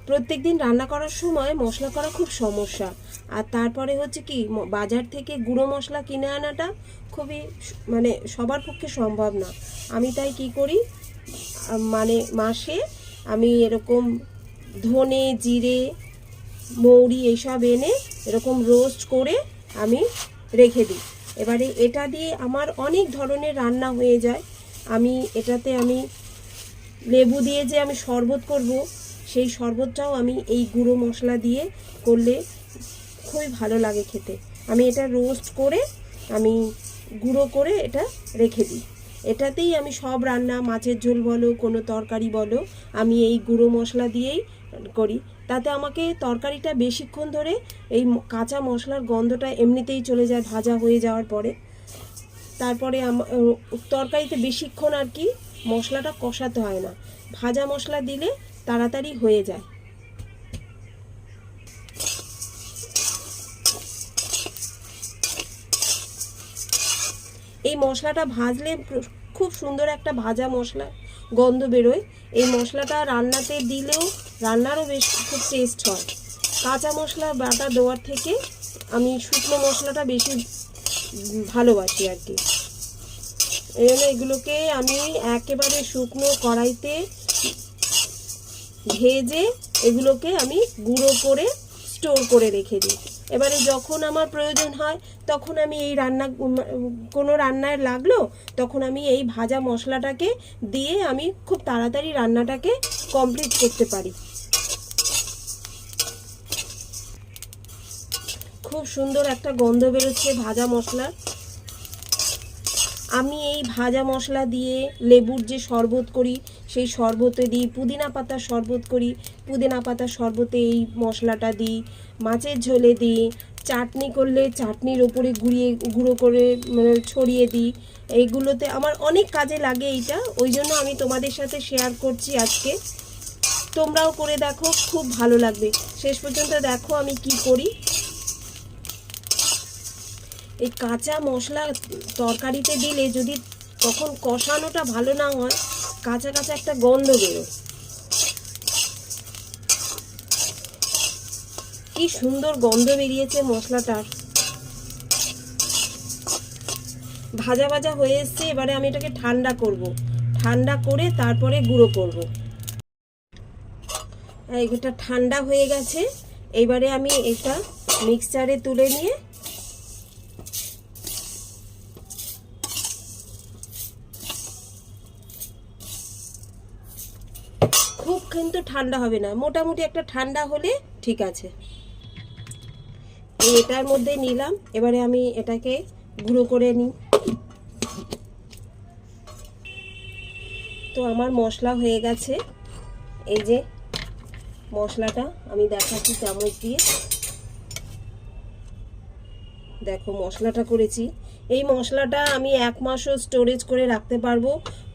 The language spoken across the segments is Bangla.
প্রত্যেকদিন রান্না করার সময় মশলা করা খুব সমস্যা। আর তারপরে হচ্ছে কি, বাজার থেকে গুঁড়ো মশলা কিনে আনাটা খুবই মানে সবার পক্ষে সম্ভব না। আমি তাই কি করি, মানে মাসে আমি এরকম ধনে, জিরে, মৌরি এইসব এনে এরকম রোস্ট করে আমি রেখে দিই। এবারে এটা দিয়ে আমার অনেক ধরনের রান্না হয়ে যায়। আমি এটাতে লেবু দিয়ে যে আমি শরবত করব, সেই শরবতটাও আমি এই গুঁড়ো মশলা দিয়ে করলে খুবই ভালো লাগে খেতে। আমি এটা রোস্ট করে আমি গুঁড়ো করে এটা রেখে দিই। এটাতেই আমি সব রান্না, মাছের ঝোল বলো, কোনো তরকারি বলো, আমি এই গুঁড়ো মশলা দিয়েই করি। তাতে আমাকে তরকারিটা বেশিক্ষণ ধরে এই কাঁচা মশলার গন্ধটা এমনিতেই চলে যায় ভাজা হয়ে যাওয়ার পরে। তারপরে তরকারিতে বেশিক্ষণ আর কি মশলাটা কষাতে হয় না, ভাজা মশলা দিলে তাড়াতাড়ি হয়ে যায়। এই মশলাটা ভাজলে খুব সুন্দর একটা ভাজা মশলা গন্ধ বেরোয়। এই মশলাটা রান্নাতে দিলেও রান্নারও বেশ খুব টেস্ট হয়। কাঁচা মশলা বাটা দেওয়ার থেকে আমি শুকনো মশলাটা বেশি ভালোবাসি আর কি। এই জন্য এগুলোকে আমি একেবারে শুকনো কড়াইতে ভেজে এগুলোকে আমি গুঁড়ো করে স্টোর করে রেখে দিই। এবারে যখন আমার প্রয়োজন হয় তখন আমি এই কোনো রান্নায় লাগলো, তখন আমি এই ভাজা মশলাটাকে দিয়ে আমি খুব তাড়াতাড়ি রান্নাটাকে কমপ্লিট করতে পারি। খুব সুন্দর একটা গন্ধ বেরোচ্ছে ভাজা মশলার। আমি এই ভাজা মশলা দিয়ে লেবুর যে শরবত করি, সেই শরবতে দিই, পুদিনা পাতার শরবত করি, পুদিনা পাতার শরবতে এই মশলাটা দিই, মাছের ঝোলে দিই, চাটনি করলে চাটনির ওপরে গুঁড়ো করে ছড়িয়ে দিই। এইগুলোতে আমার অনেক কাজে লাগে এইটা, ওই জন্য আমি তোমাদের সাথে শেয়ার করছি আজকে। তোমরাও করে দেখো, খুব ভালো লাগবে। শেষ পর্যন্ত দেখো আমি কি করি। এই কাঁচা মশলা তরকারিতে দিলে যদি তখন কষানোটা ভালো না হয়, কাঁচা কাঁচা একটা গন্ধ বেরোয়। কি সুন্দর গন্ধ বেরিয়েছে মশলাটার। ভাজা ভাজা হয়ে এসছে। এবারে আমি এটাকে ঠান্ডা করব, ঠান্ডা করে তারপরে গুঁড়ো করব। এটা ঠান্ডা হয়ে গেছে। এবারে আমি এটা মিক্সচারে তুলে নিয়ে খুব কিন্তু ঠান্ডা হবে না, মোটামুটি একটা ঠান্ডা হলে ঠিক আছে। এটার মধ্যে নিলাম। এবারে আমি এটাকে গুঁড়ো করে নিই। তো আমার মশলা হয়ে গেছে। এই যে মশলাটা আমি দেখাচ্ছি চামচ দিয়ে। দেখো মশলাটা করেছি। এই মশলাটা আমি 1 মাসও স্টোরেজ করে রাখতে পারবো,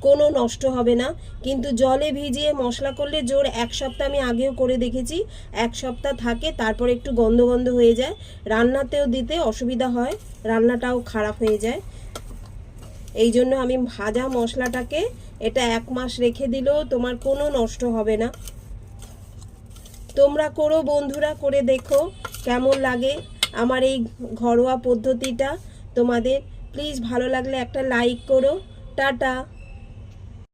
কোনো নষ্ট হবে না। কিন্তু জলে ভিজিয়ে মশলা করলে জোর 1 সপ্তাহ, আমি আগেও করে দেখেছি, 1 সপ্তাহ থাকে। তারপরে একটু গন্ধ গন্ধ হয়ে যায়, রান্নাতেও দিতে অসুবিধা হয়, রান্নাটাও খারাপ হয়ে যায়। এই জন্য আমি ভাজা মশলাটাকে এটা 1 মাস রেখে দিলেও তোমার কোনো নষ্ট হবে না। তোমরা করো বন্ধুরা, করে দেখো কেমন লাগে আমার এই ঘরোয়া পদ্ধতিটা তোমাদের। প্লিজ ভালো লাগলে একটা লাইক করো। টাটা।